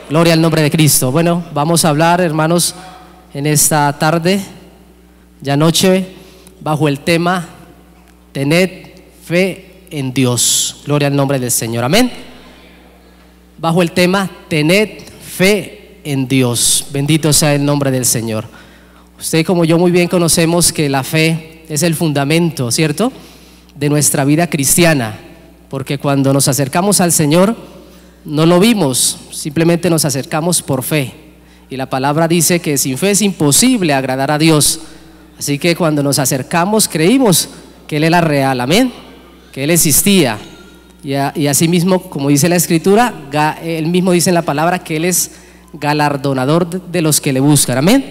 Gloria al nombre de Cristo. Bueno, vamos a hablar, hermanos, en esta tarde, ya noche, bajo el tema Tened fe en Dios. Gloria al nombre del Señor, amén. Bajo el tema Tened fe en Dios. Bendito sea el nombre del Señor. Usted como yo muy bien conocemos que la fe es el fundamento, ¿cierto?, de nuestra vida cristiana, porque cuando nos acercamos al Señor no lo vimos, simplemente nos acercamos por fe, y la palabra dice que sin fe es imposible agradar a Dios. Así que cuando nos acercamos creímos que Él era real, amén, que Él existía, y así mismo, como dice la Escritura, Él mismo dice en la palabra que Él es galardonador de los que le buscan, amén.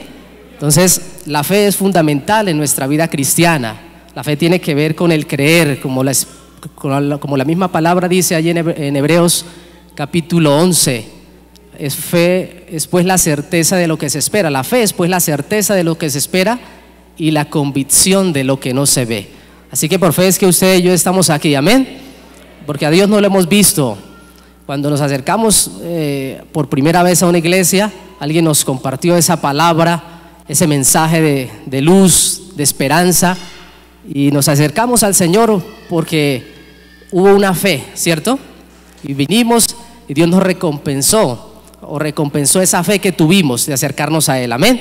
Entonces la fe es fundamental en nuestra vida cristiana. La fe tiene que ver con el creer, como la misma palabra dice allí en Hebreos capítulo 11. Fe es pues la certeza de lo que se espera. La fe es pues la certeza de lo que se espera y la convicción de lo que no se ve. Así que por fe es que usted y yo estamos aquí, amén, porque a Dios no lo hemos visto. Cuando nos acercamos por primera vez a una iglesia, alguien nos compartió esa palabra, ese mensaje de luz, de esperanza, y nos acercamos al Señor porque hubo una fe, ¿cierto? Y vinimos y Dios nos recompensó esa fe que tuvimos de acercarnos a Él, amén.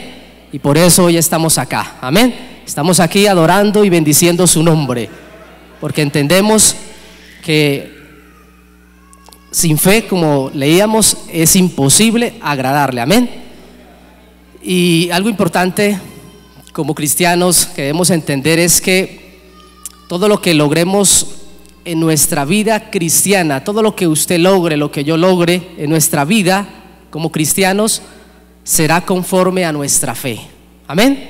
Y por eso hoy estamos acá, amén. Estamos aquí adorando y bendiciendo su nombre, porque entendemos que sin fe, como leíamos, es imposible agradarle, amén. Y algo importante como cristianos que debemos entender es que todo lo que logremos en nuestra vida cristiana, todo lo que usted logre, lo que yo logre en nuestra vida como cristianos, será conforme a nuestra fe, amén.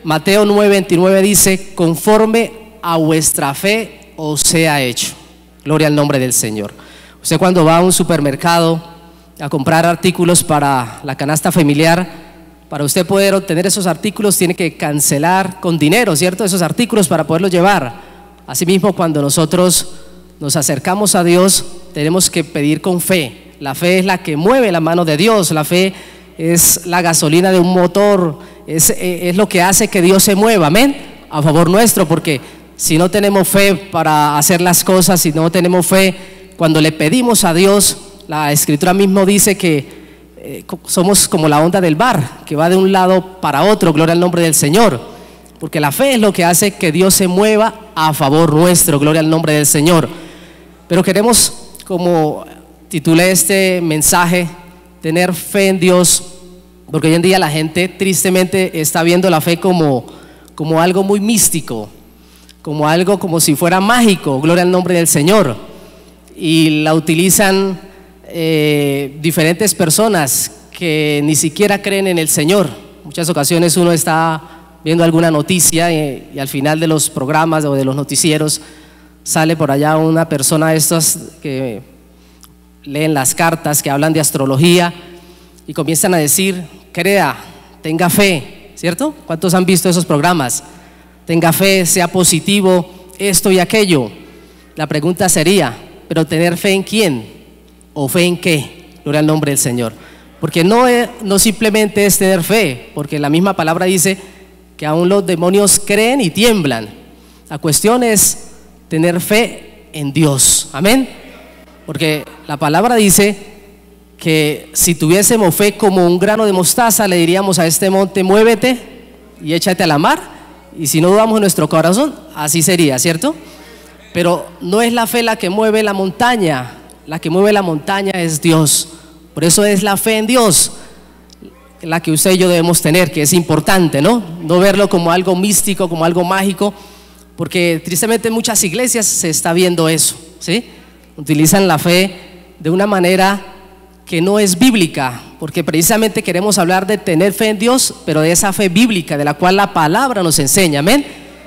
Mateo 9:29 dice: conforme a vuestra fe os sea hecho. Gloria al nombre del Señor. Usted cuando va a un supermercado a comprar artículos para la canasta familiar, para usted poder obtener esos artículos tiene que cancelar con dinero, ¿cierto?, esos artículos para poderlos llevar. Asimismo, cuando nosotros nos acercamos a Dios, tenemos que pedir con fe. La fe es la que mueve la mano de Dios. La fe es la gasolina de un motor, es lo que hace que Dios se mueva, amén, a favor nuestro, porque si no tenemos fe para hacer las cosas, si no tenemos fe cuando le pedimos a Dios, la Escritura mismo dice que somos como la onda del bar, que va de un lado para otro. Gloria al nombre del Señor, porque la fe es lo que hace que Dios se mueva a favor nuestro. Gloria al nombre del Señor. Pero queremos, como titulé este mensaje, tener fe en Dios, porque hoy en día la gente tristemente está viendo la fe como algo muy místico, como algo como si fuera mágico. Gloria al nombre del Señor. Y la utilizan diferentes personas que ni siquiera creen en el Señor. Muchas ocasiones uno está viendo alguna noticia y al final de los programas o de los noticieros sale por allá una persona de estas que leen las cartas, que hablan de astrología y comienzan a decir: crea, tenga fe, ¿cierto? ¿Cuántos han visto esos programas? Tenga fe, sea positivo, esto y aquello. La pregunta sería: ¿pero tener fe en quién? ¿O fe en qué? Gloria al nombre del Señor. Porque no simplemente es tener fe, porque la misma palabra dice que aún los demonios creen y tiemblan. La cuestión es tener fe en Dios, amén. Porque la palabra dice que si tuviésemos fe como un grano de mostaza, le diríamos a este monte: muévete y échate a la mar. Y si no dudamos en nuestro corazón, así sería, ¿cierto? Pero no es la fe la que mueve la montaña. La que mueve la montaña es Dios. Por eso es la fe en Dios la que usted y yo debemos tener, que es importante, ¿no? No verlo como algo místico, como algo mágico, porque tristemente en muchas iglesias se está viendo eso, ¿sí? Utilizan la fe de una manera que no es bíblica, porque precisamente queremos hablar de tener fe en Dios, pero de esa fe bíblica, de la cual la palabra nos enseña, amén.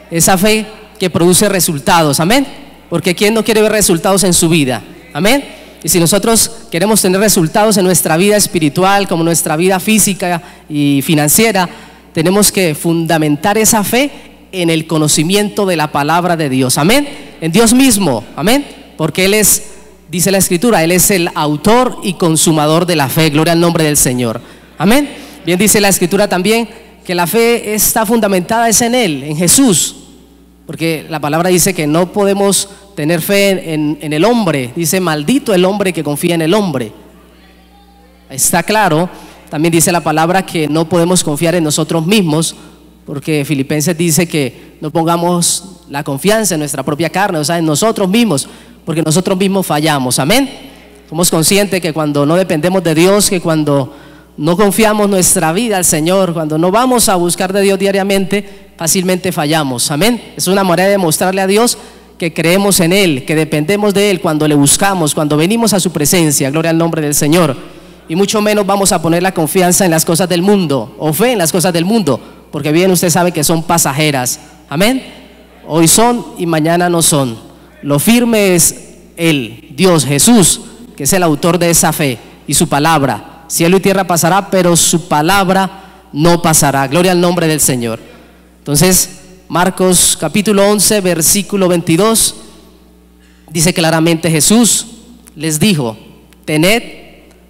Esa fe que produce resultados, amén. Porque ¿quién no quiere ver resultados en su vida? Amén. Y si nosotros queremos tener resultados en nuestra vida espiritual, como nuestra vida física y financiera, tenemos que fundamentar esa fe en el conocimiento de la palabra de Dios, amén, en Dios mismo, amén, porque Él es dice la Escritura, Él es el autor y consumador de la fe. Gloria al nombre del Señor. Amén. Bien dice la Escritura también que la fe está fundamentada es en Él, en Jesús. Porque la palabra dice que no podemos tener fe en el hombre. Dice, maldito el hombre que confía en el hombre. Está claro. También dice la palabra que no podemos confiar en nosotros mismos, porque Filipenses dice que no pongamos la confianza en nuestra propia carne, o sea, en nosotros mismos, porque nosotros mismos fallamos. Amén. Somos conscientes que cuando no dependemos de Dios, que cuando no confiamos nuestra vida al Señor, cuando no vamos a buscar de Dios diariamente, fácilmente fallamos. Amén. Es una manera de mostrarle a Dios que creemos en Él, que dependemos de Él cuando le buscamos, cuando venimos a su presencia. Gloria al nombre del Señor. Y mucho menos vamos a poner la confianza en las cosas del mundo o fe en las cosas del mundo, porque bien usted sabe que son pasajeras. Amén. Hoy son y mañana no son. Lo firme es Él, Dios, Jesús, que es el autor de esa fe, y su palabra. Cielo y tierra pasará, pero su palabra no pasará. Gloria al nombre del Señor. Entonces, Marcos capítulo 11, versículo 22, dice claramente: Jesús les dijo, tened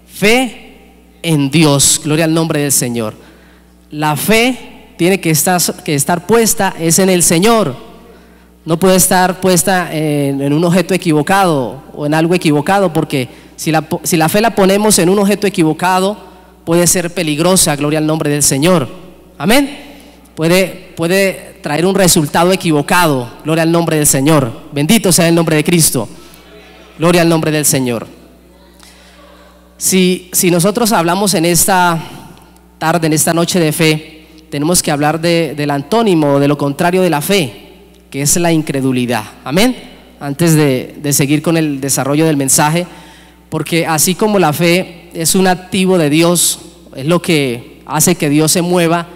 fe en Dios. Gloria al nombre del Señor. La fe tiene que estar puesta es en el Señor. No puede estar puesta en un objeto equivocado o en algo equivocado, porque si la fe la ponemos en un objeto equivocado, puede ser peligrosa. Gloria al nombre del Señor. Amén. Puede traer un resultado equivocado. Gloria al nombre del Señor. Bendito sea el nombre de Cristo. Gloria al nombre del Señor. Si nosotros hablamos en esta tarde, en esta noche de fe, tenemos que hablar del antónimo, de lo contrario de la fe, que es la incredulidad. Amén. Antes de seguir con el desarrollo del mensaje, porque así como la fe es un activo de Dios, es lo que hace que Dios se mueva,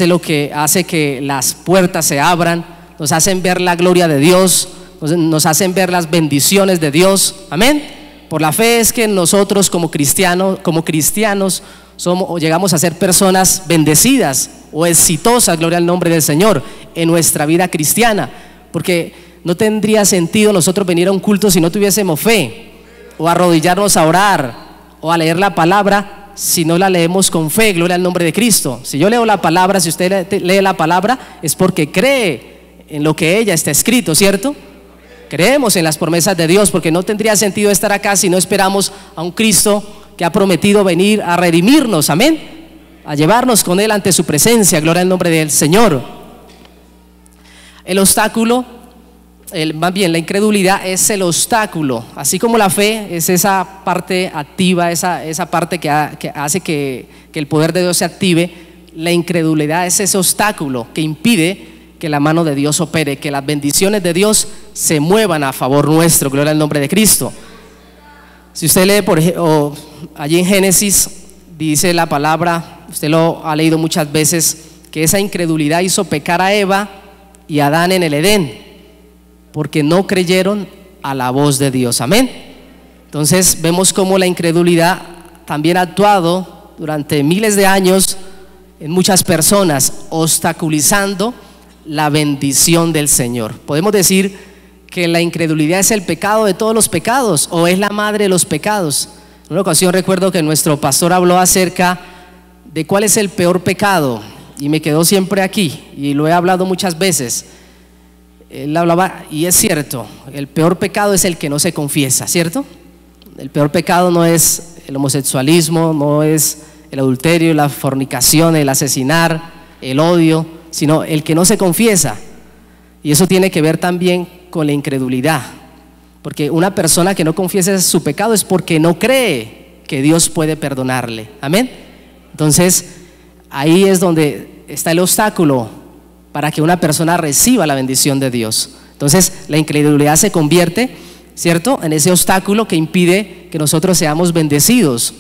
lo que hace que las puertas se abran, nos hacen ver la gloria de Dios, nos hacen ver las bendiciones de Dios. Amén. Por la fe es que nosotros como cristianos llegamos a ser personas bendecidas o exitosas, gloria al nombre del Señor, en nuestra vida cristiana, porque no tendría sentido nosotros venir a un culto si no tuviésemos fe, o arrodillarnos a orar, o a leer la palabra si no la leemos con fe. Gloria al nombre de Cristo. Si yo leo la palabra, si usted lee la palabra, es porque cree en lo que ella está escrito, ¿cierto? Creemos en las promesas de Dios, porque no tendría sentido estar acá si no esperamos a un Cristo que ha prometido venir a redimirnos. Amén. A llevarnos con Él ante su presencia. Gloria al nombre del Señor. El obstáculo, más bien la incredulidad es el obstáculo, así como la fe es esa parte activa, esa parte que hace que el poder de Dios se active. La incredulidad es ese obstáculo que impide que la mano de Dios opere, que las bendiciones de Dios se muevan a favor nuestro. Gloria al nombre de Cristo. Si usted lee, por ejemplo, allí en Génesis, dice la palabra, usted lo ha leído muchas veces, que esa incredulidad hizo pecar a Eva y a Adán en el Edén, porque no creyeron a la voz de Dios. Amén. Entonces vemos cómo la incredulidad también ha actuado durante miles de años en muchas personas, obstaculizando la bendición del Señor. Podemos decir que la incredulidad es el pecado de todos los pecados, o es la madre de los pecados. En una ocasión recuerdo que nuestro pastor habló acerca de cuál es el peor pecado, y me quedó siempre aquí, y lo he hablado muchas veces. Él hablaba, y es cierto, el peor pecado es el que no se confiesa, ¿cierto? El peor pecado no es el homosexualismo, no es el adulterio, la fornicación, el asesinar, el odio, sino el que no se confiesa. Y eso tiene que ver también con la incredulidad, porque una persona que no confiesa su pecado es porque no cree que Dios puede perdonarle. Amén. Entonces ahí es donde está el obstáculo para que una persona reciba la bendición de Dios. Entonces la incredulidad se convierte, ¿cierto?, en ese obstáculo que impide que nosotros seamos bendecidos,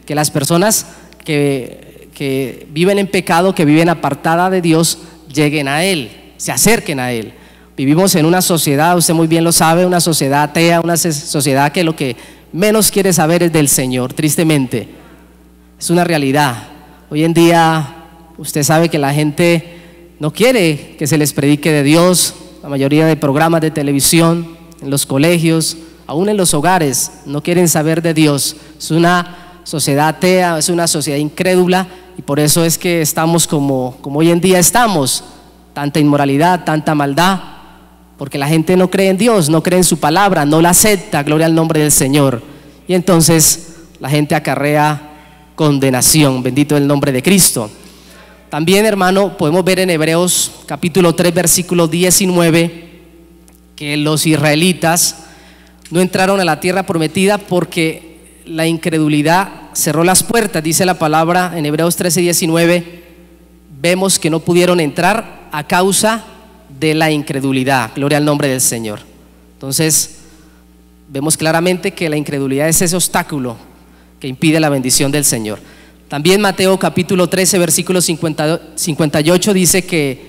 que las personas que viven en pecado, que viven apartada de Dios, lleguen a Él, se acerquen a Él. Vivimos en una sociedad, usted muy bien lo sabe, una sociedad atea, una sociedad que lo que menos quiere saber es del Señor, tristemente. Es una realidad. Hoy en día usted sabe que la gente no quiere que se les predique de Dios. La mayoría de programas de televisión, en los colegios, aún en los hogares, no quieren saber de Dios. Es una sociedad atea, es una sociedad incrédula, y por eso es que estamos como hoy en día estamos. Tanta inmoralidad, tanta maldad, porque la gente no cree en Dios, no cree en su palabra, no la acepta, gloria al nombre del Señor. Y entonces la gente acarrea condenación, bendito el nombre de Cristo. También, hermano, podemos ver en Hebreos capítulo 3 versículo 19 que los israelitas no entraron a la tierra prometida porque la incredulidad cerró las puertas. Dice la palabra en Hebreos 13:19, vemos que no pudieron entrar a causa de la incredulidad, gloria al nombre del Señor. Entonces vemos claramente que la incredulidad es ese obstáculo que impide la bendición del Señor. También Mateo capítulo 13 versículo 58 dice que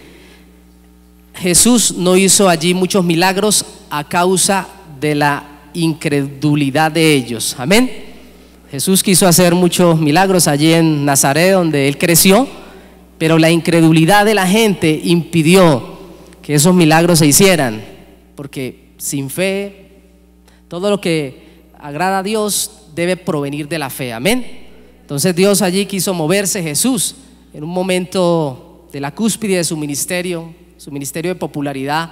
Jesús no hizo allí muchos milagros a causa de la incredulidad de ellos. Amén. Jesús quiso hacer muchos milagros allí en Nazaret, donde él creció, pero la incredulidad de la gente impidió que esos milagros se hicieran, porque sin fe, todo lo que agrada a Dios debe provenir de la fe. Amén. Entonces Dios allí quiso moverse. Jesús, en un momento de la cúspide de su ministerio de popularidad,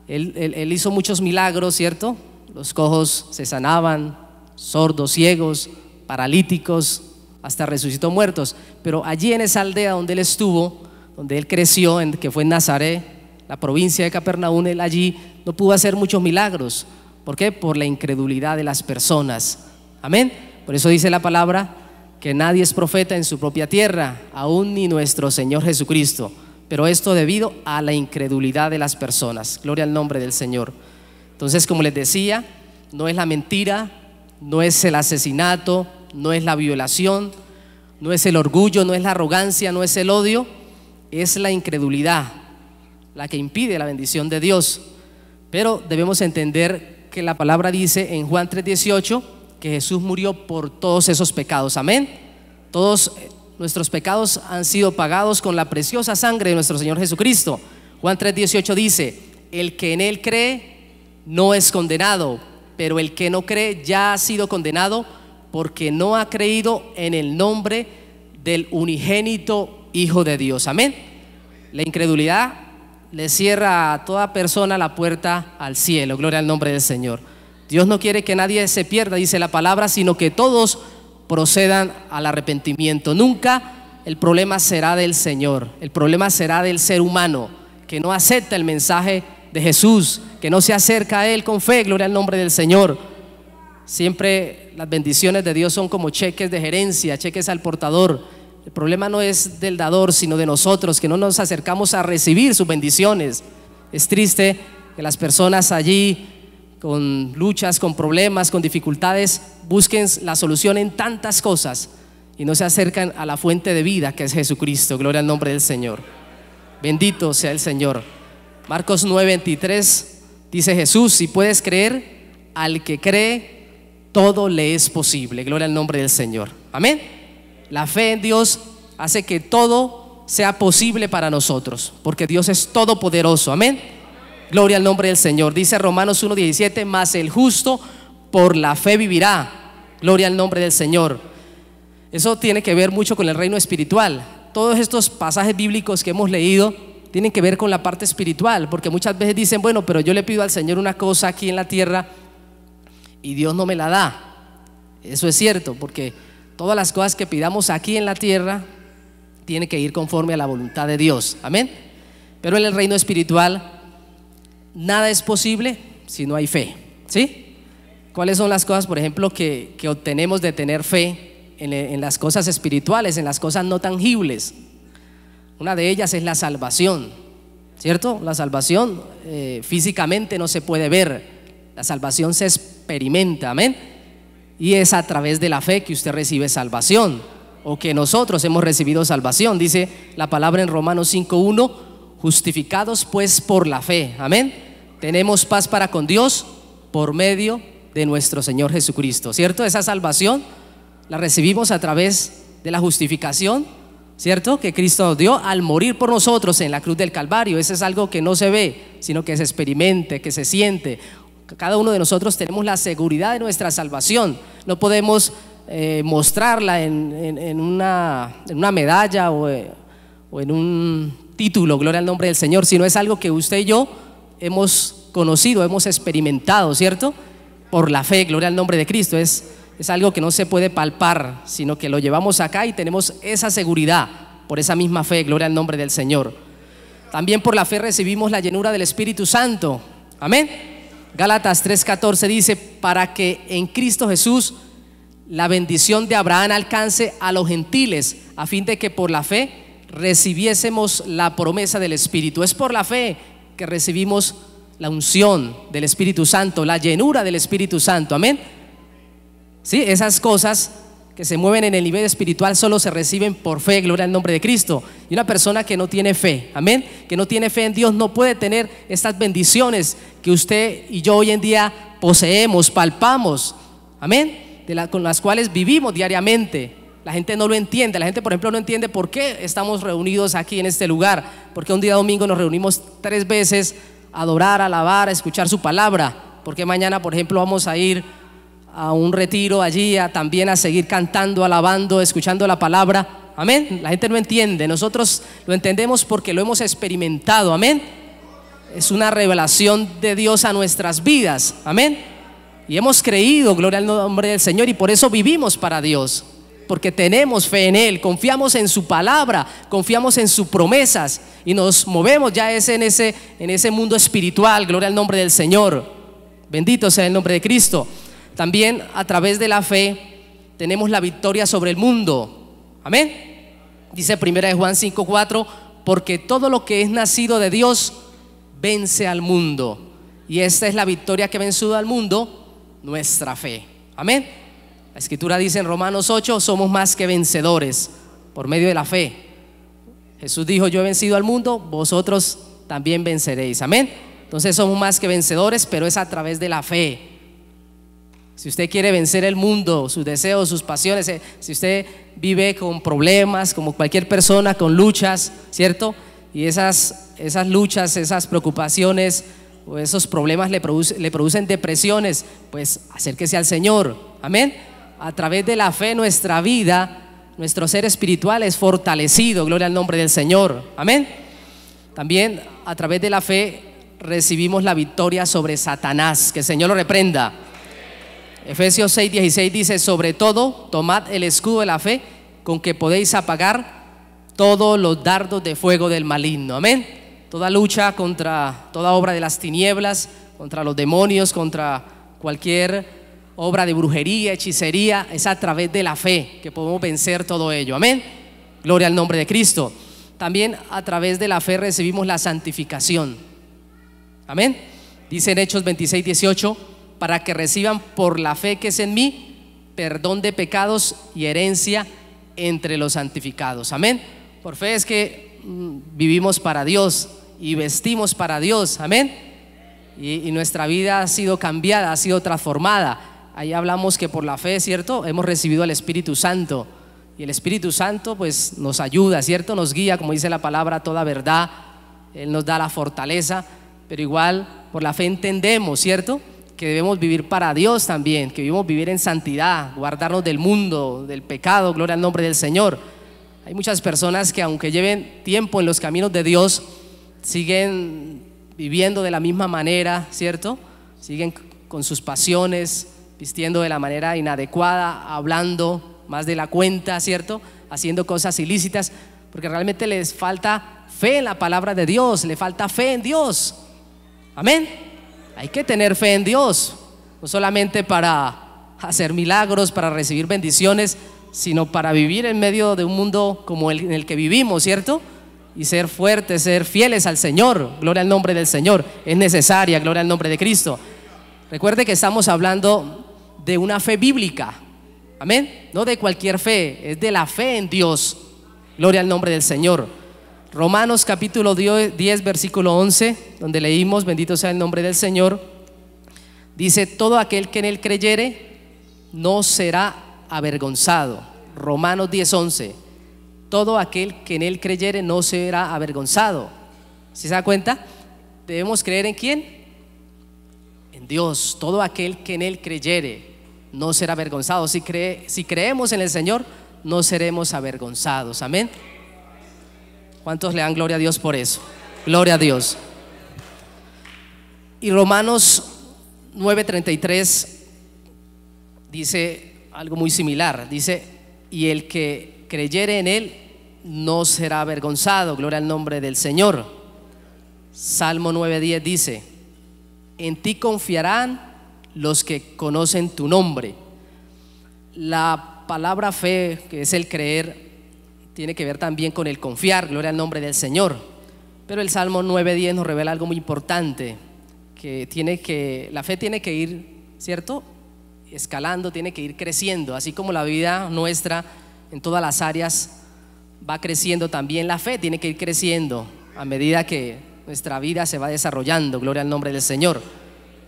él hizo muchos milagros, ¿cierto? Los cojos se sanaban, sordos, ciegos, paralíticos, hasta resucitó muertos. Pero allí en esa aldea donde él estuvo, donde él creció, que fue en Nazaret, la provincia de Capernaum, él allí no pudo hacer muchos milagros. ¿Por qué? Por la incredulidad de las personas. Amén. Por eso dice la palabra que nadie es profeta en su propia tierra, aún ni nuestro Señor Jesucristo. Pero esto debido a la incredulidad de las personas. Gloria al nombre del Señor. Entonces, como les decía, no es la mentira, no es el asesinato, no es la violación, no es el orgullo, no es la arrogancia, no es el odio, es la incredulidad la que impide la bendición de Dios. Pero debemos entender que la palabra dice en Juan 3:18 que Jesús murió por todos esos pecados. Amén. Todos nuestros pecados han sido pagados con la preciosa sangre de nuestro Señor Jesucristo. Juan 3:18 dice: el que en él cree no es condenado, pero el que no cree ya ha sido condenado porque no ha creído en el nombre del unigénito Hijo de Dios. Amén. La incredulidad le cierra a toda persona la puerta al cielo. Gloria al nombre del Señor. Dios no quiere que nadie se pierda, dice la palabra, sino que todos procedan al arrepentimiento. Nunca el problema será del Señor, el problema será del ser humano que no acepta el mensaje de Jesús, que no se acerca a Él con fe. Gloria al nombre del Señor. Siempre las bendiciones de Dios son como cheques de gerencia, cheques al portador. El problema no es del dador, sino de nosotros, que no nos acercamos a recibir sus bendiciones. Es triste que las personas allí con luchas, con problemas, con dificultades, busquen la solución en tantas cosas y no se acercan a la fuente de vida que es Jesucristo. Gloria al nombre del Señor. Bendito sea el Señor. Marcos 9:23 dice Jesús: si puedes creer, al que cree todo le es posible. Gloria al nombre del Señor. Amén. La fe en Dios hace que todo sea posible para nosotros, porque Dios es todopoderoso. Amén. Gloria al nombre del Señor. Dice Romanos 1:17: mas el justo por la fe vivirá. Gloria al nombre del Señor. Eso tiene que ver mucho con el reino espiritual. Todos estos pasajes bíblicos que hemos leído tienen que ver con la parte espiritual, porque muchas veces dicen: bueno, pero yo le pido al Señor una cosa aquí en la tierra y Dios no me la da. Eso es cierto, porque todas las cosas que pidamos aquí en la tierra tienen que ir conforme a la voluntad de Dios. Amén. Pero en el reino espiritual nada es posible si no hay fe. ¿Sí? ¿Cuáles son las cosas, por ejemplo, que obtenemos de tener fe en las cosas espirituales, en las cosas no tangibles? Una de ellas es la salvación, ¿cierto? La salvación físicamente no se puede ver, la salvación se experimenta. Amén. Y es a través de la fe que usted recibe salvación, o que nosotros hemos recibido salvación. Dice la palabra en Romanos 5:1: justificados pues por la fe. Amén. Tenemos paz para con Dios por medio de nuestro Señor Jesucristo, ¿cierto? Esa salvación la recibimos a través de la justificación, ¿cierto? Que Cristo nos dio al morir por nosotros en la cruz del Calvario. Eso es algo que no se ve, sino que se experimente, que se siente. Cada uno de nosotros tenemos la seguridad de nuestra salvación. No podemos mostrarla en una medalla o en un título, gloria al nombre del Señor, sino es algo que usted y yo hemos conocido, hemos experimentado, ¿cierto? Por la fe, gloria al nombre de Cristo. Es algo que no se puede palpar, sino que lo llevamos acá y tenemos esa seguridad por esa misma fe, gloria al nombre del Señor. También por la fe recibimos la llenura del Espíritu Santo. Amén. Gálatas 3:14 dice: para que en Cristo Jesús la bendición de Abraham alcance a los gentiles, a fin de que por la fe recibiésemos la promesa del Espíritu. Es por la fe que recibimos la unción del Espíritu Santo, la llenura del Espíritu Santo. Amén. Sí, esas cosas que se mueven en el nivel espiritual solo se reciben por fe, gloria al nombre de Cristo. Y una persona que no tiene fe, amén, que no tiene fe en Dios, no puede tener estas bendiciones que usted y yo hoy en día poseemos, palpamos, amén, con las cuales vivimos diariamente. La gente no lo entiende. La gente, por ejemplo, no entiende por qué estamos reunidos aquí en este lugar, porque un día domingo nos reunimos 3 veces a adorar, a alabar, a escuchar su palabra, porque mañana, por ejemplo, vamos a ir a un retiro allí también a seguir cantando, alabando, escuchando la palabra. Amén. La gente no entiende, nosotros lo entendemos porque lo hemos experimentado. Amén. Es una revelación de Dios a nuestras vidas. Amén. Y hemos creído, gloria al nombre del Señor, y por eso vivimos para Dios, porque tenemos fe en Él, confiamos en su palabra, confiamos en sus promesas y nos movemos ya en ese mundo espiritual. Gloria al nombre del Señor. Bendito sea el nombre de Cristo. También a través de la fe tenemos la victoria sobre el mundo. Amén. Dice 1 Juan 5:4: porque todo lo que es nacido de Dios vence al mundo, y esta es la victoria que ha vencido al mundo, nuestra fe. Amén. La Escritura dice en Romanos 8: somos más que vencedores por medio de la fe. Jesús dijo: yo he vencido al mundo, vosotros también venceréis. Amén. Entonces somos más que vencedores, pero es a través de la fe. Si usted quiere vencer el mundo, sus deseos, sus pasiones, si usted vive con problemas, como cualquier persona, con luchas, ¿cierto? Y esas luchas, esas preocupaciones o esos problemas le producen depresiones, pues acérquese al Señor. Amén. A través de la fe nuestra vida, nuestro ser espiritual es fortalecido. Gloria al nombre del Señor. Amén. También a través de la fe recibimos la victoria sobre Satanás. Que el Señor lo reprenda. Efesios 6:16 dice: sobre todo tomad el escudo de la fe, con que podéis apagar todos los dardos de fuego del maligno. Amén. Toda lucha contra toda obra de las tinieblas, contra los demonios, contra cualquier obra de brujería, hechicería, es a través de la fe que podemos vencer todo ello. Amén. Gloria al nombre de Cristo. También a través de la fe recibimos la santificación. Amén. Dice en Hechos 26:18: para que reciban por la fe que es en mí perdón de pecados y herencia entre los santificados. Amén. Por fe es que vivimos para Dios y vestimos para Dios. Amén. Y nuestra vida ha sido cambiada, ha sido transformada. Ahí hablamos que por la fe, ¿cierto?, hemos recibido al Espíritu Santo, y el Espíritu Santo pues nos ayuda, ¿cierto?, nos guía, como dice la palabra, a toda verdad. Él nos da la fortaleza, pero igual por la fe entendemos, ¿cierto?, que debemos vivir para Dios también, que debemos vivir en santidad, guardarnos del mundo, del pecado. Gloria al nombre del Señor. Hay muchas personas que, aunque lleven tiempo en los caminos de Dios, siguen viviendo de la misma manera, ¿cierto? Siguen con sus pasiones, vistiendo de la manera inadecuada, hablando más de la cuenta, ¿cierto? Haciendo cosas ilícitas, porque realmente les falta fe en la palabra de Dios, le falta fe en Dios. Amén. Hay que tener fe en Dios, no solamente para hacer milagros, para recibir bendiciones, sino para vivir en medio de un mundo como en el que vivimos, ¿cierto? Y ser fuertes, ser fieles al Señor. Gloria al nombre del Señor. Es necesaria, gloria al nombre de Cristo. Recuerde que estamos hablando de una fe bíblica. Amén. No de cualquier fe, es de la fe en Dios. Gloria al nombre del Señor. Romanos capítulo 10 versículo 11, donde leímos: bendito sea el nombre del Señor. Dice: todo aquel que en él creyere no será avergonzado. Romanos 10:11. Todo aquel que en él creyere no será avergonzado. ¿Sí se da cuenta? Debemos creer en quién. En Dios. Todo aquel que en Él creyere no será avergonzado. Si creemos en el Señor, no seremos avergonzados. Amén. ¿Cuántos le dan gloria a Dios por eso? Gloria a Dios. Y Romanos 9:33 dice algo muy similar. Dice: y el que creyere en Él no será avergonzado. Gloria al nombre del Señor. Salmo 9:10 dice: en ti confiarán los que conocen tu nombre. La palabra fe, que es el creer, tiene que ver también con el confiar. Gloria al nombre del Señor. Pero el Salmo 9:10 nos revela algo muy importante, que la fe tiene que ir, ¿cierto?, escalando, tiene que ir creciendo. Así como la vida nuestra en todas las áreas va creciendo, también la fe tiene que ir creciendo a medida que nuestra vida se va desarrollando. Gloria al nombre del Señor.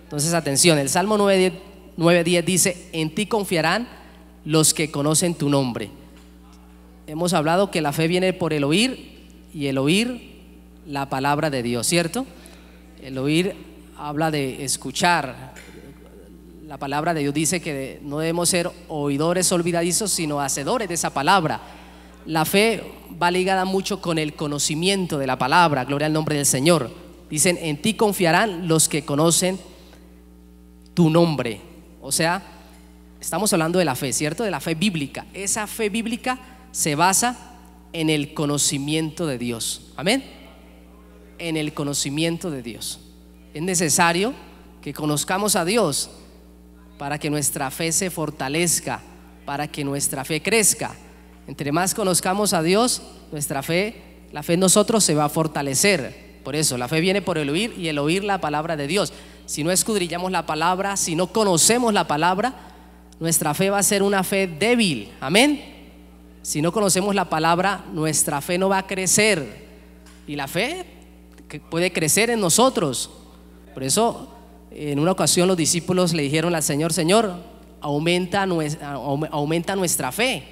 Entonces, atención, el Salmo 9:10 dice: en ti confiarán los que conocen tu nombre. Hemos hablado que la fe viene por el oír, y el oír la palabra de Dios, ¿cierto? El oír habla de escuchar. La palabra de Dios dice que no debemos ser oidores olvidadizos, sino hacedores de esa palabra. La fe va ligada mucho con el conocimiento de la palabra. Gloria al nombre del Señor. Dicen: en ti confiarán los que conocen tu nombre. O sea, estamos hablando de la fe, ¿cierto? De la fe bíblica. Esa fe bíblica se basa en el conocimiento de Dios. Amén. En el conocimiento de Dios. Es necesario que conozcamos a Dios para que nuestra fe se fortalezca, para que nuestra fe crezca. Entre más conozcamos a Dios, nuestra fe, la fe en nosotros se va a fortalecer. Por eso la fe viene por el oír, y el oír la palabra de Dios. Si no escudriñamos la palabra, si no conocemos la palabra, nuestra fe va a ser una fe débil. Amén. Si no conocemos la palabra, nuestra fe no va a crecer, y la fe puede crecer en nosotros. Por eso en una ocasión los discípulos le dijeron al Señor: Señor, aumenta nuestra fe.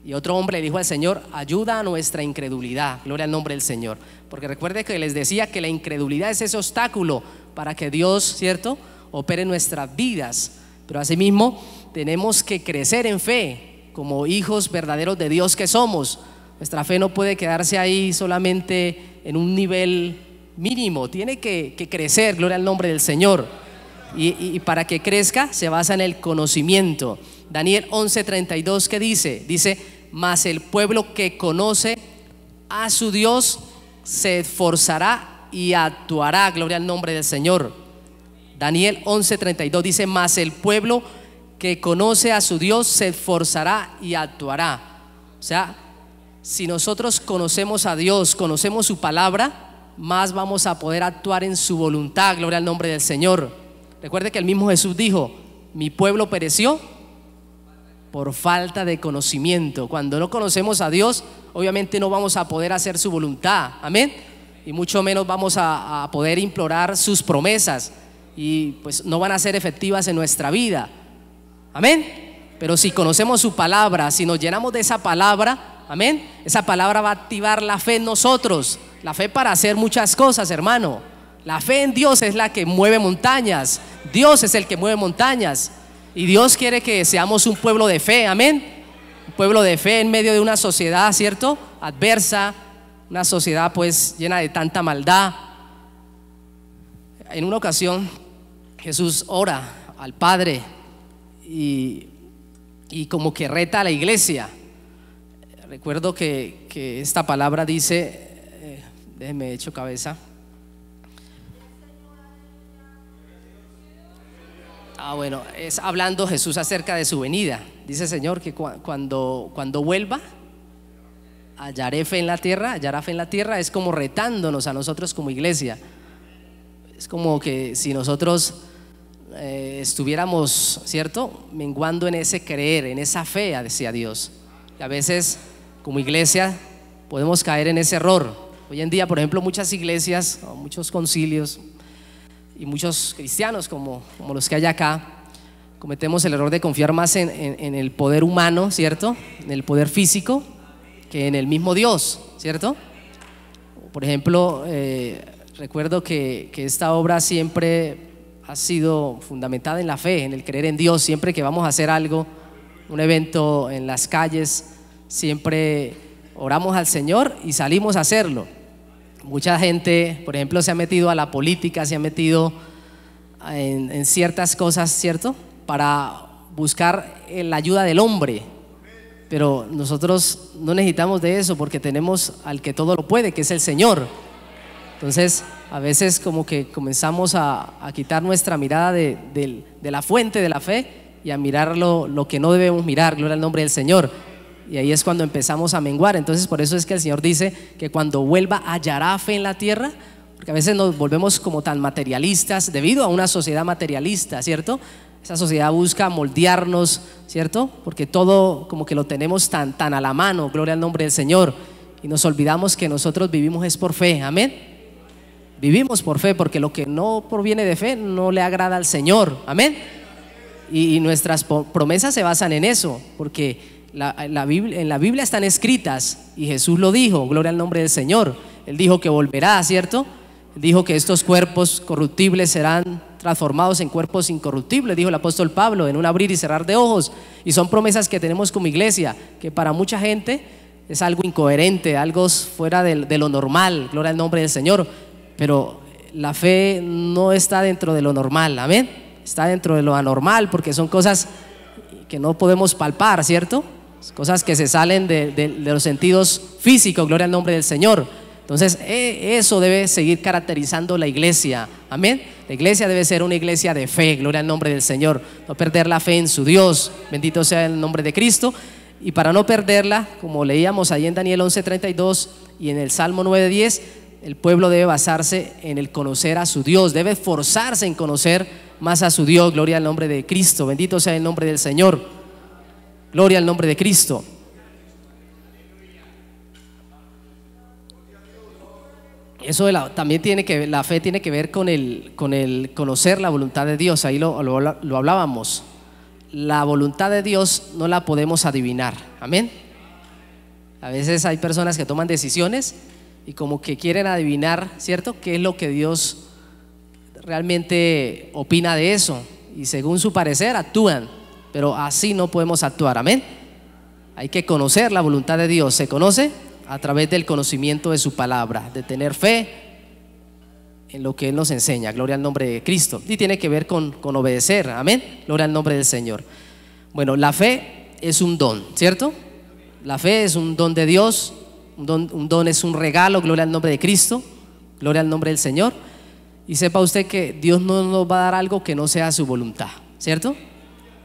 Y otro hombre le dijo al Señor: ayuda a nuestra incredulidad. Gloria al nombre del Señor. Porque recuerde que les decía que la incredulidad es ese obstáculo para que Dios, ¿cierto?, opere en nuestras vidas. Pero asimismo tenemos que crecer en fe como hijos verdaderos de Dios que somos. Nuestra fe no puede quedarse ahí solamente en un nivel mínimo, tiene que crecer. Gloria al nombre del Señor. Y para que crezca se basa en el conocimiento. Daniel 11:32, ¿qué dice? Dice: mas el pueblo que conoce a su Dios se esforzará y actuará. Gloria al nombre del Señor. Daniel 11:32 dice: mas el pueblo que conoce a su Dios se esforzará y actuará. O sea, si nosotros conocemos a Dios, conocemos su palabra, más vamos a poder actuar en su voluntad. Gloria al nombre del Señor. Recuerde que el mismo Jesús dijo: mi pueblo pereció por falta de conocimiento. Cuando no conocemos a Dios, obviamente no vamos a poder hacer su voluntad. Amén. Y mucho menos vamos a poder implorar sus promesas, y pues no van a ser efectivas en nuestra vida. Amén. Pero si conocemos su palabra, si nos llenamos de esa palabra, amén, esa palabra va a activar la fe en nosotros. La fe para hacer muchas cosas, hermano. La fe en Dios es la que mueve montañas. Dios es el que mueve montañas. Y Dios quiere que seamos un pueblo de fe, amén. Un pueblo de fe en medio de una sociedad, ¿cierto?, adversa, una sociedad pues llena de tanta maldad. En una ocasión Jesús ora al Padre y como que reta a la iglesia. Recuerdo que esta palabra dice, déjeme echo cabeza. Bueno, es hablando Jesús acerca de su venida. Dice: Señor, que cuando vuelva, hallará fe en la tierra. Es como retándonos a nosotros como iglesia. Es como que si nosotros estuviéramos, ¿cierto?, menguando en ese creer, en esa fe hacia Dios. Y a veces como iglesia podemos caer en ese error. Hoy en día, por ejemplo, muchas iglesias, muchos concilios y muchos cristianos como los que hay acá, cometemos el error de confiar más en el poder humano, ¿cierto?, en el poder físico, que en el mismo Dios, ¿cierto? Por ejemplo, recuerdo que esta obra siempre ha sido fundamentada en la fe, en el creer en Dios. Siempre que vamos a hacer algo, un evento en las calles, siempre oramos al Señor y salimos a hacerlo. Mucha gente, por ejemplo, se ha metido a la política, se ha metido en ciertas cosas, ¿cierto? Para buscar la ayuda del hombre. Pero nosotros no necesitamos de eso porque tenemos al que todo lo puede, que es el Señor. Entonces, a veces como que comenzamos a quitar nuestra mirada de la fuente de la fe y a mirar lo que no debemos mirar, gloria al nombre del Señor. Y ahí es cuando empezamos a menguar. Entonces, por eso es que el Señor dice que cuando vuelva hallará fe en la tierra, porque a veces nos volvemos como tan materialistas debido a una sociedad materialista, ¿cierto? Esa sociedad busca moldearnos, ¿cierto? Porque todo como que lo tenemos tan a la mano, gloria al nombre del Señor. Y nos olvidamos que nosotros vivimos es por fe, amén. Vivimos por fe, porque lo que no proviene de fe no le agrada al Señor, amén. Y nuestras promesas se basan en eso, porque en la Biblia están escritas y Jesús lo dijo, gloria al nombre del Señor. Él dijo que volverá, ¿cierto? Él dijo que estos cuerpos corruptibles serán transformados en cuerpos incorruptibles, dijo el apóstol Pablo, en un abrir y cerrar de ojos. Y son promesas que tenemos como iglesia, que para mucha gente es algo incoherente, algo fuera de lo normal, gloria al nombre del Señor. Pero la fe no está dentro de lo normal, amén. Está dentro de lo anormal, porque son cosas que no podemos palpar, ¿cierto? Cosas que se salen de los sentidos físicos, gloria al nombre del Señor. Entonces eso debe seguir caracterizando la iglesia, amén. La iglesia debe ser una iglesia de fe, gloria al nombre del Señor. No perder la fe en su Dios, bendito sea el nombre de Cristo. Y para no perderla, como leíamos ahí en Daniel 11:32 y en el Salmo 9:10, el pueblo debe basarse en el conocer a su Dios, debe esforzarse en conocer más a su Dios, gloria al nombre de Cristo, bendito sea el nombre del Señor, gloria al nombre de Cristo. Eso también tiene que ver, la fe tiene que ver con el conocer la voluntad de Dios. Ahí lo hablábamos. La voluntad de Dios no la podemos adivinar, amén. A veces hay personas que toman decisiones y como que quieren adivinar, ¿cierto?, qué es lo que Dios realmente opina de eso, y según su parecer actúan, pero así no podemos actuar, amén. Hay que conocer la voluntad de Dios. Se conoce a través del conocimiento de su palabra, de tener fe en lo que Él nos enseña, gloria al nombre de Cristo. Y tiene que ver con obedecer, amén, gloria al nombre del Señor. Bueno, la fe es un don, ¿cierto? La fe es un don de Dios, un don es un regalo, gloria al nombre de Cristo, gloria al nombre del Señor. Y sepa usted que Dios no nos va a dar algo que no sea su voluntad, ¿cierto?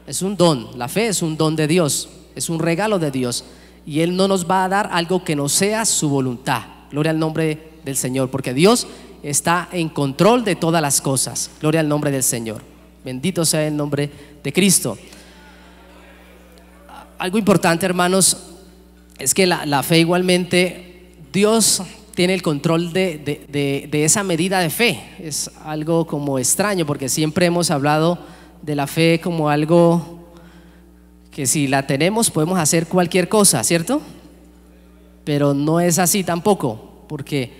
Es un don, la fe es un don de Dios, es un regalo de Dios. Y Él no nos va a dar algo que no sea su voluntad, gloria al nombre del Señor, porque Dios está en control de todas las cosas, gloria al nombre del Señor, bendito sea el nombre de Cristo. Algo importante, hermanos, es que la fe igualmente, Dios tiene el control de esa medida de fe. Es algo como extraño, porque siempre hemos hablado de la fe como algo que si la tenemos podemos hacer cualquier cosa, ¿cierto? Pero no es así tampoco, porque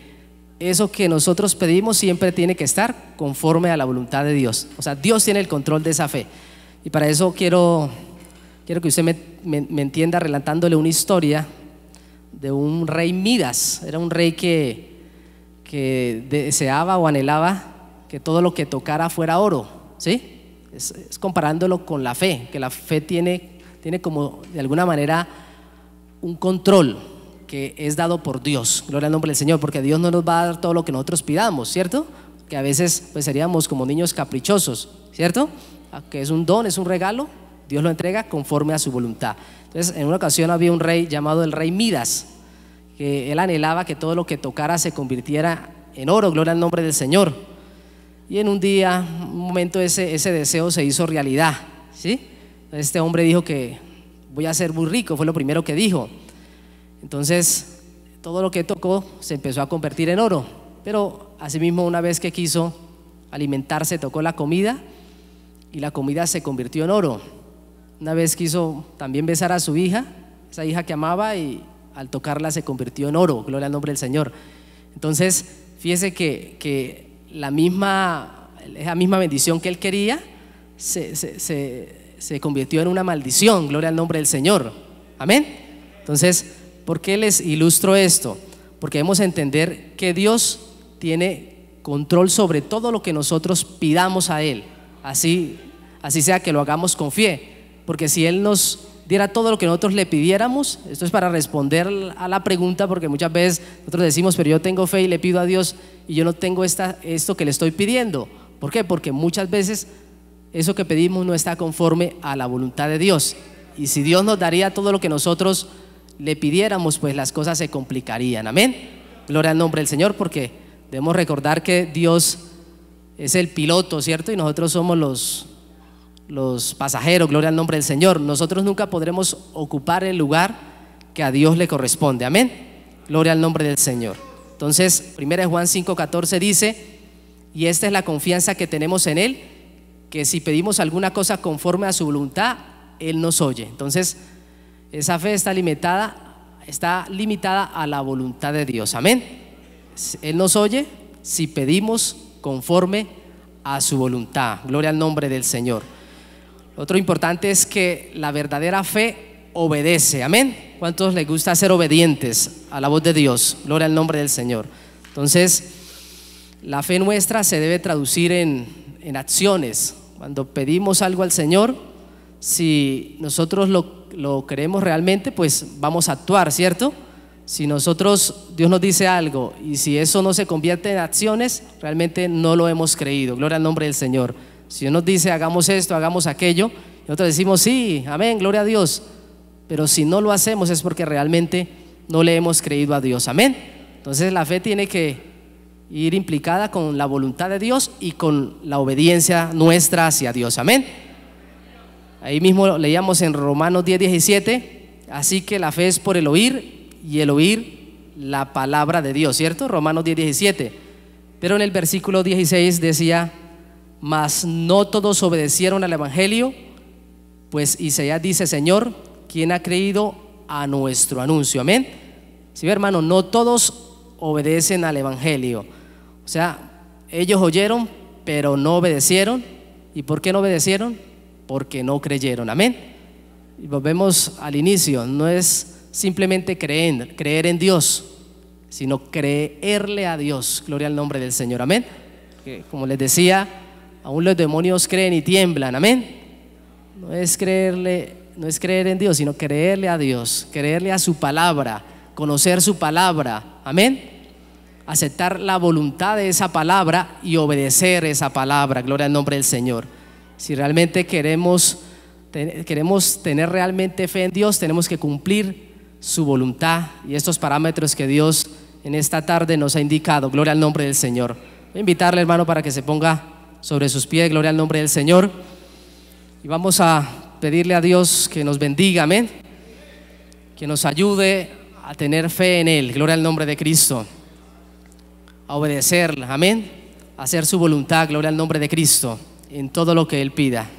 eso que nosotros pedimos siempre tiene que estar conforme a la voluntad de Dios. O sea, Dios tiene el control de esa fe. Y para eso quiero que usted me entienda relatándole una historia de un rey Midas. Era un rey que deseaba o anhelaba que todo lo que tocara fuera oro, ¿sí? Es comparándolo con la fe, que la fe tiene como de alguna manera un control que es dado por Dios, gloria al nombre del Señor, porque Dios no nos va a dar todo lo que nosotros pidamos, ¿cierto? Que a veces pues seríamos como niños caprichosos, ¿cierto? Que es un don, es un regalo, Dios lo entrega conforme a su voluntad. Entonces, en una ocasión había un rey llamado el rey Midas, que él anhelaba que todo lo que tocara se convirtiera en oro, gloria al nombre del Señor. Y en un día, un momento, ese deseo se hizo realidad, ¿sí? Este hombre dijo que voy a ser muy rico, fue lo primero que dijo. Entonces todo lo que tocó se empezó a convertir en oro. Pero asimismo, una vez que quiso alimentarse, tocó la comida y la comida se convirtió en oro. Una vez quiso también besar a su hija, esa hija que amaba, y al tocarla se convirtió en oro, gloria al nombre del Señor. Entonces fíjese que la misma esa misma bendición que él quería se convirtió en una maldición. Gloria al nombre del Señor. Amén. Entonces, ¿por qué les ilustro esto? Porque debemos entender que Dios tiene control sobre todo lo que nosotros pidamos a Él, así sea que lo hagamos con fe, porque si Él nos diera todo lo que nosotros le pidiéramos, esto es para responder a la pregunta, porque muchas veces nosotros decimos, pero yo tengo fe y le pido a Dios y yo no tengo esto que le estoy pidiendo. ¿Por qué? Porque muchas veces eso que pedimos no está conforme a la voluntad de Dios, y si Dios nos daría todo lo que nosotros le pidiéramos, pues las cosas se complicarían. Amén. Gloria al nombre del Señor, porque debemos recordar que Dios es el piloto, ¿cierto? Y nosotros somos los pasajeros. Gloria al nombre del Señor. Nosotros nunca podremos ocupar el lugar que a Dios le corresponde. Amén. Gloria al nombre del Señor. Entonces, 1 Juan 5:14 dice: y esta es la confianza que tenemos en Él, que si pedimos alguna cosa conforme a su voluntad, Él nos oye. Entonces, esa fe está limitada a la voluntad de Dios. Amén. Él nos oye si pedimos conforme a su voluntad. Gloria al nombre del Señor. Otro importante es que la verdadera fe obedece. Amén. ¿Cuántos les gusta ser obedientes a la voz de Dios? Gloria al nombre del Señor. Entonces, la fe nuestra se debe traducir en acciones. Cuando pedimos algo al Señor, si nosotros lo creemos realmente, pues vamos a actuar, ¿cierto? Si Dios nos dice algo y si eso no se convierte en acciones, realmente no lo hemos creído. Gloria al nombre del Señor. Si Dios nos dice hagamos esto, hagamos aquello, nosotros decimos sí, amén, gloria a Dios. Pero si no lo hacemos es porque realmente no le hemos creído a Dios. Amén. Entonces la fe tiene que ir implicada con la voluntad de Dios y con la obediencia nuestra hacia Dios. Amén. Ahí mismo leíamos en Romanos 10:17, así que la fe es por el oír y el oír la palabra de Dios, ¿cierto? Romanos 10:17. Pero en el versículo 16 decía: mas no todos obedecieron al evangelio, pues Isaías dice: Señor, ¿quién ha creído a nuestro anuncio? Amén. Sí, hermano, no todos obedecen al evangelio. O sea, ellos oyeron pero no obedecieron. ¿Y por qué no obedecieron? Porque no creyeron. Amén. Y volvemos al inicio, no es simplemente creer en Dios, sino creerle a Dios. Gloria al nombre del Señor. Amén. Que, como les decía, aún los demonios creen y tiemblan. Amén. No es creer en Dios, sino creerle a Dios, creerle a su palabra, conocer su palabra. Amén. Aceptar la voluntad de esa palabra y obedecer esa palabra. Gloria al nombre del Señor. Si realmente queremos tener realmente fe en Dios, tenemos que cumplir su voluntad y estos parámetros que Dios en esta tarde nos ha indicado. Gloria al nombre del Señor. Voy a invitarle, hermano, para que se ponga sobre sus pies. Gloria al nombre del Señor. Y vamos a pedirle a Dios que nos bendiga. Amén. Que nos ayude a tener fe en Él. Gloria al nombre de Cristo. A obedecerle. Amén. A hacer su voluntad. Gloria al nombre de Cristo en todo lo que Él pida.